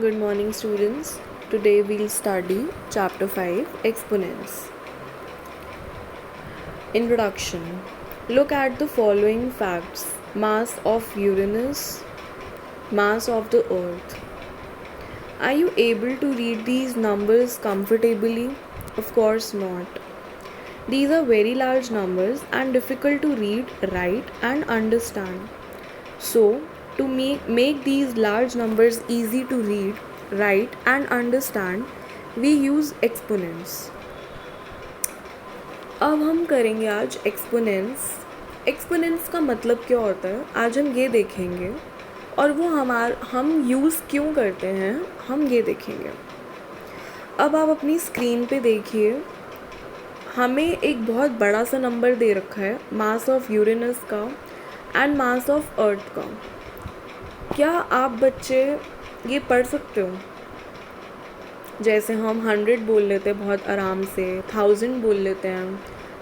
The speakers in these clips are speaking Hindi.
Good morning, students. Today we'll study Chapter 5 Exponents. Introduction. Look at the following facts: mass of Uranus, mass of the Earth. Are you able to read these numbers comfortably? Of course not. These are very large numbers and difficult to read, write, and understand. So, to make these large numbers easy to read, write, and understand, we use exponents. अब हम करेंगे आज एक्सपोनेंट्स. एक्सपोनेंट्स का मतलब क्या होता है आज हम ये देखेंगे, और वो हम यूज़ क्यों करते हैं हम ये देखेंगे. अब आप अपनी स्क्रीन पे देखिए, हमें एक बहुत बड़ा सा नंबर दे रखा है मास ऑफ यूरेनस का एंड मास ऑफ अर्थ का. क्या आप बच्चे ये पढ़ सकते हो? जैसे हम 100 बोल लेते हैं बहुत आराम से, 1000 बोल लेते हैं,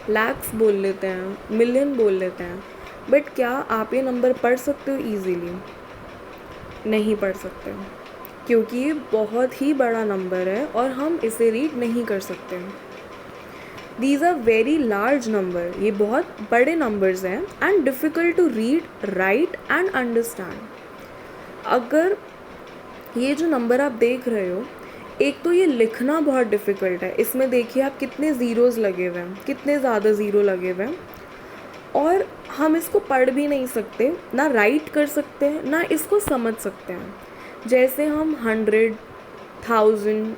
लैक्स बोल लेते हैं, मिलियन बोल लेते हैं, बट क्या आप ये नंबर पढ़ सकते हो ईजीली? नहीं पढ़ सकते, क्योंकि ये बहुत ही बड़ा नंबर है और हम इसे रीड नहीं कर सकते. These are very large number. ये बहुत बड़े numbers हैं and difficult to read, write and understand. अगर ये जो नंबर आप देख रहे हो, एक तो ये लिखना बहुत डिफ़िकल्ट है. इसमें देखिए आप कितने ज़ीरोज़ लगे हुए हैं, कितने ज़्यादा ज़ीरो लगे हुए हैं, और हम इसको पढ़ भी नहीं सकते, ना राइट कर सकते हैं, ना इसको समझ सकते हैं. जैसे हम 100, 1000,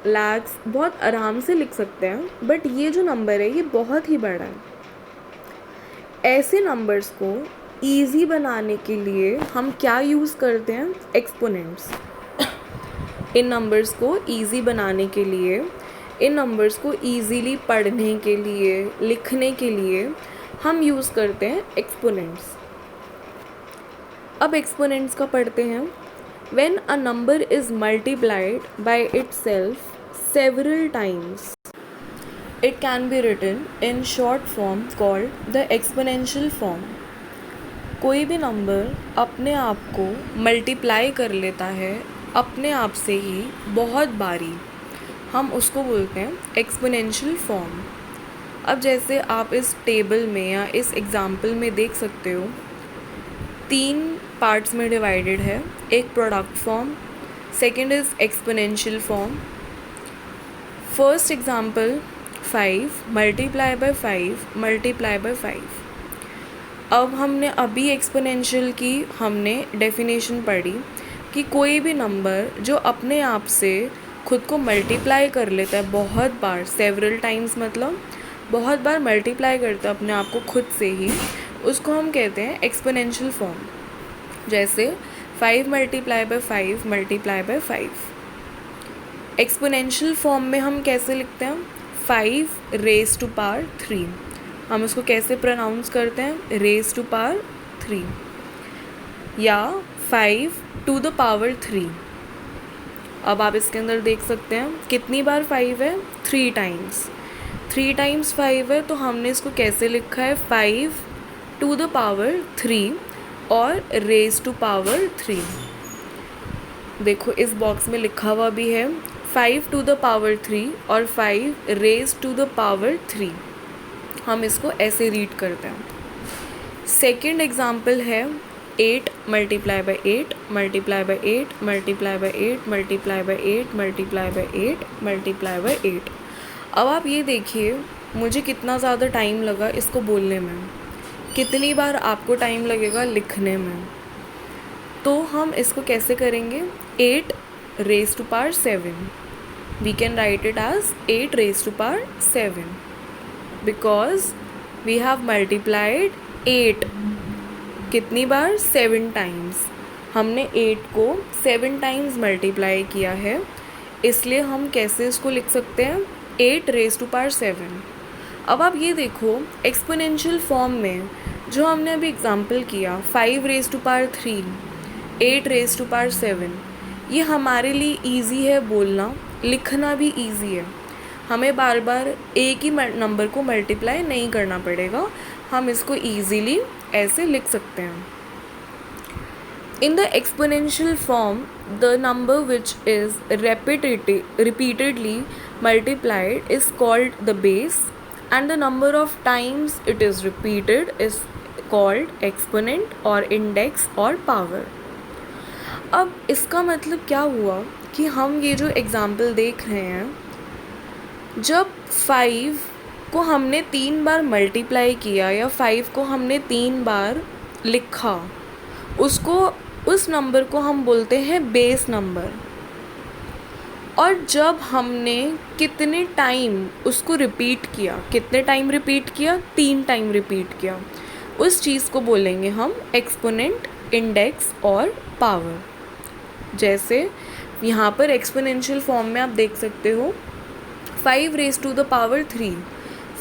लैक्स बहुत आराम से लिख सकते हैं, बट ये जो नंबर है ये बहुत ही बड़ा है. ऐसे नंबर्स को ईज़ी बनाने के लिए हम क्या यूज़ करते हैं? एक्सपोनेंट्स. इन नंबर्स को ईज़ी बनाने के लिए, इन नंबर्स को ईज़ीली पढ़ने के लिए, लिखने के लिए हम यूज़ करते हैं एक्सपोनेंट्स. अब एक्सपोनेंट्स का पढ़ते हैं. When a number is multiplied by itself several times, it can be written in short form called the exponential form. कोई भी नंबर अपने आप को मल्टीप्लाई कर लेता है अपने आप से ही बहुत बारी, हम उसको बोलते हैं एक्सपोनेंशियल फॉर्म. अब जैसे आप इस टेबल में या इस एग्जाम्पल में देख सकते हो, 3 पार्ट्स में डिवाइडेड है. एक product form, second is exponential form. First example 5 multiply by 5 multiply by 5. अब हमने अभी एक्सपोनेंशियल की हमने डेफिनेशन पढ़ी कि कोई भी नंबर जो अपने आप से खुद को मल्टीप्लाई कर लेता है बहुत बार, सेवरल टाइम्स मतलब बहुत बार मल्टीप्लाई करता है अपने आप को खुद से ही, उसको हम कहते हैं एक्सपोनेंशियल फॉर्म. जैसे 5 multiply by 5 multiply by 5. Exponential form में हम कैसे लिखते हैं? 5 रेज टू पावर 3. हम उसको कैसे प्रोनाउंस करते हैं? Raise to power 3. या 5 टू द पावर 3. अब आप इसके अंदर देख सकते हैं कितनी बार 5 है? 3 टाइम्स. 3 टाइम्स 5 है, तो हमने इसको कैसे लिखा है? 5 टू द पावर 3 और रेज टू पावर 3. देखो इस बॉक्स में लिखा हुआ भी है 5 टू द पावर 3 और 5 रेज टू द पावर 3. हम इसको ऐसे रीड करते हैं. सेकेंड एग्जाम्पल है 8 multiply by 8 multiply by 8 multiply by 8 multiply by 8 multiply by 8 multiply by 8. अब आप ये देखिए मुझे कितना ज़्यादा टाइम लगा इसको बोलने में, कितनी बार आपको टाइम लगेगा लिखने में. तो हम इसको कैसे करेंगे? 8 raise to power 7. We can write it as 8 raise to power 7 because we have multiplied 8 कितनी बार? 7 टाइम्स. हमने 8 को 7 टाइम्स मल्टीप्लाई किया है, इसलिए हम कैसे इसको लिख सकते हैं? 8 रेज टू पावर 7. अब आप ये देखो एक्सपोनेंशियल फॉर्म में जो हमने अभी एग्जांपल किया 5 raise to power 3, 8 raise to power 7, ये हमारे लिए इजी है बोलना, लिखना भी इजी है. हमें बार बार एक ही नंबर को मल्टीप्लाई नहीं करना पड़ेगा, हम इसको ईजीली ऐसे लिख सकते हैं. In the exponential form, the number which is repeatedly multiplied is called the base, and the number of times it is repeated is called exponent or index or power. अब इसका मतलब क्या हुआ कि हम ये जो एग्ज़ाम्पल देख रहे हैं, जब 5 को हमने 3 बार मल्टीप्लाई किया या 5 को हमने 3 बार लिखा, उस नंबर को हम बोलते हैं बेस नंबर। और जब हमने कितने टाइम उसको रिपीट किया, कितने टाइम रिपीट किया, 3 टाइम रिपीट किया, उस चीज़ को बोलेंगे हम एक्सपोनेंट, इंडेक्स और पावर। जैसे यहाँ पर एक्सपोनेंशियल फॉर्म में आप देख सकते हो 5 रेज़ टू द पावर 3,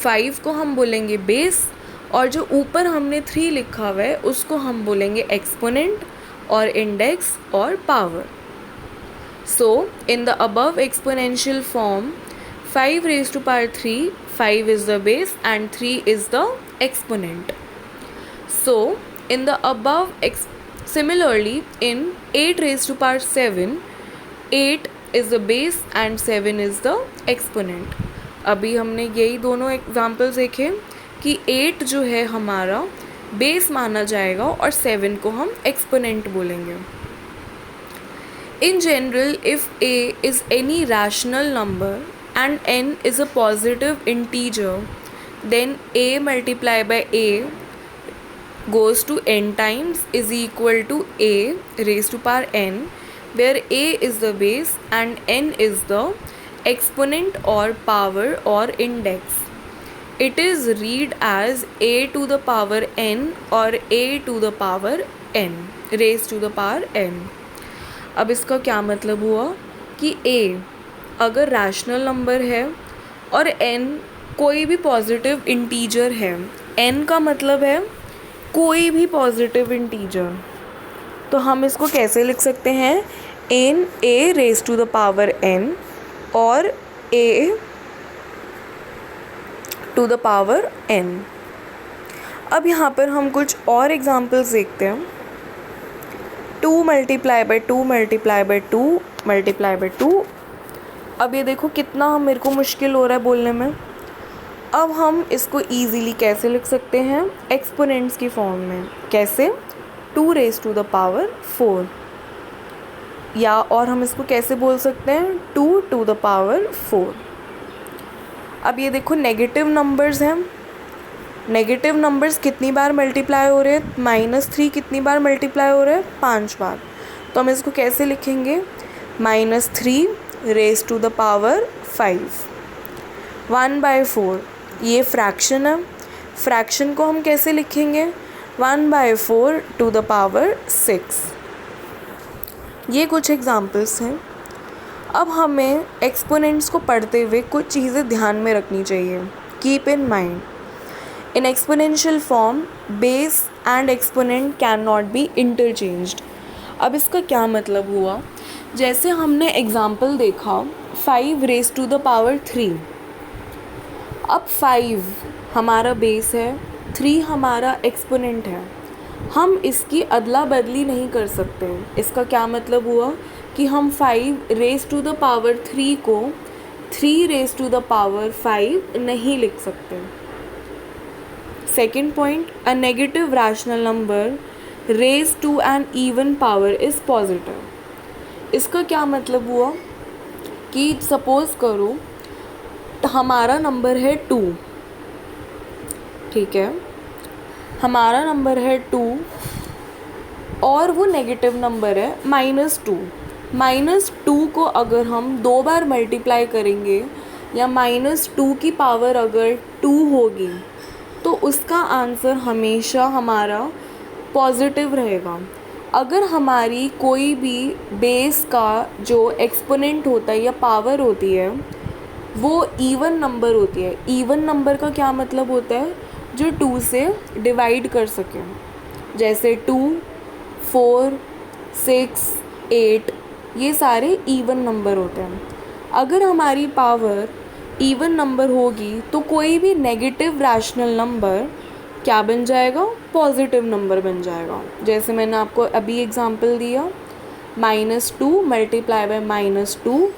5 को हम बोलेंगे बेस और जो ऊपर हमने 3 लिखा हुआ है उसको हम बोलेंगे एक्सपोनेंट और इंडेक्स और power. So in the above exponential form, 5 raised to power 3, 5 is the base and 3 is the exponent. So in the above similarly in 8 raised to power 7, 8 is the base and 7 is the exponent. अभी हमने यही दोनों एग्जाम्पल्स देखे कि 8 जो है हमारा बेस माना जाएगा और 7 को हम एक्सपोनेंट बोलेंगे। In general, if a is any rational number and n is a positive integer, then a multiplied by a goes to n times is equal to a raised to power n, where a is the base and n is the exponent or power or index. It is read as a to the power n or a to the power n raised to the power n. अब इसका क्या मतलब हुआ कि a अगर रैशनल नंबर है और n कोई भी पॉजिटिव इंटीजर है, n का मतलब है कोई भी पॉजिटिव इंटीजर, तो हम इसको कैसे लिख सकते हैं, n a raise to the power n और a to the power n। अब यहाँ पर हम कुछ और एग्जांपल्स देखते हैं। 2 multiply by 2 multiply by 2 multiply by 2। अब ये देखो कितना मेरे को मुश्किल हो रहा है बोलने में। अब हम इसको ईज़िली कैसे लिख सकते हैं, एक्सपोनेंट्स की फॉर्म में। कैसे, 2 रेज टू द पावर 4, या और हम इसको कैसे बोल सकते हैं, 2 टू द पावर 4। अब ये देखो नेगेटिव नंबर्स हैं, नेगेटिव नंबर्स कितनी बार मल्टीप्लाई हो रहे हैं, -3 कितनी बार मल्टीप्लाई हो रहे हैं, 5 बार। तो हम इसको कैसे लिखेंगे, -3 रेज टू द पावर 5। 1/4 ये फ्रैक्शन है, फ्रैक्शन को हम कैसे लिखेंगे, 1/4 टू द पावर 6। ये कुछ एग्जांपल्स हैं। अब हमें एक्सपोनेंट्स को पढ़ते हुए कुछ चीज़ें ध्यान में रखनी चाहिए। Keep in mind, in exponential form base and exponent cannot be interchanged। अब इसका क्या मतलब हुआ, जैसे हमने एग्जाम्पल देखा 5 रेज टू द पावर 3। अब 5 हमारा बेस है, 3 हमारा एक्सपोनेंट है, हम इसकी अदला बदली नहीं कर सकते। इसका क्या मतलब हुआ कि हम 5 रेज टू द पावर 3 को 3 रेज टू द पावर 5 नहीं लिख सकते। Second point, a negative rational number raised to an even power is positive। इसका क्या मतलब हुआ कि सपोज़ करो हमारा नंबर है 2, ठीक है, हमारा नंबर है 2 और वो नेगेटिव नंबर है -2। -2 को अगर हम 2 बार मल्टीप्लाई करेंगे या -2 की पावर अगर 2 होगी तो उसका आंसर हमेशा हमारा पॉजिटिव रहेगा। अगर हमारी कोई भी बेस का जो एक्सपोनेंट होता है या पावर होती है वो इवन नंबर होती है। इवन नंबर का क्या मतलब होता है, जो 2 से डिवाइड कर सके, जैसे 2, 4, 6, 8, ये सारे इवन नंबर होते हैं। अगर हमारी पावर इवन नंबर होगी तो कोई भी नेगेटिव रैशनल नंबर क्या बन जाएगा, पॉजिटिव नंबर बन जाएगा। जैसे मैंने आपको अभी एग्जांपल दिया, -2 मल्टीप्लाई बाय -2,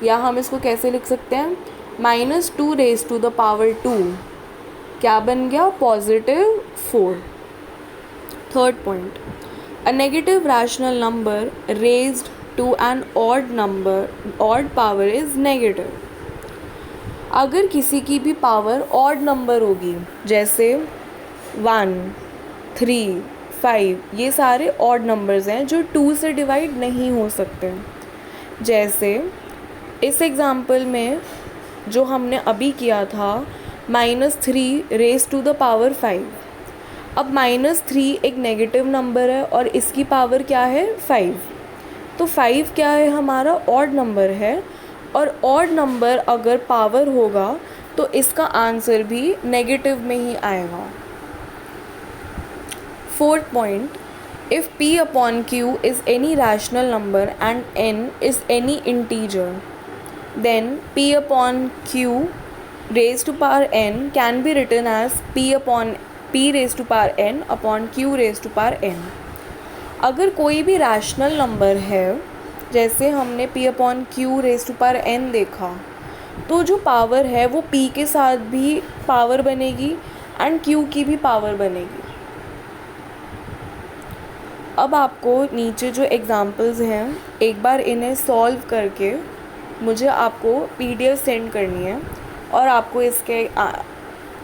या हम इसको कैसे लिख सकते हैं, -2 रेज टू द पावर 2, क्या बन गया, +4। Third point, a negative rational number raised to an odd power is negative. अगर किसी की भी पावर ऑड नंबर होगी, जैसे 1, 3, 5, ये सारे ऑड नंबर्स हैं जो 2 से डिवाइड नहीं हो सकते। जैसे इस एग्ज़ाम्पल में जो हमने अभी किया था, -3 रेज टू द पावर 5। अब -3 एक नेगेटिव नंबर है और इसकी पावर क्या है, 5। तो 5 क्या है, हमारा ऑड नंबर है, और ऑड नंबर अगर पावर होगा तो इसका आंसर भी नेगेटिव में ही आएगा। Fourth point, if p upon q is any rational number and n is any integer, then p upon q raised to power n can be written as p raised to power n upon q raised to power n। अगर कोई भी रैशनल नंबर है, जैसे हमने p upon q raised to power n देखा, तो जो पावर है वो p के साथ भी पावर बनेगी एंड q की भी पावर बनेगी। अब आपको नीचे जो एग्ज़ाम्पल्स हैं, एक बार इन्हें सॉल्व करके मुझे आपको PDF सेंड करनी है और आपको इसके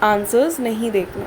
आंसर्स नहीं देखना।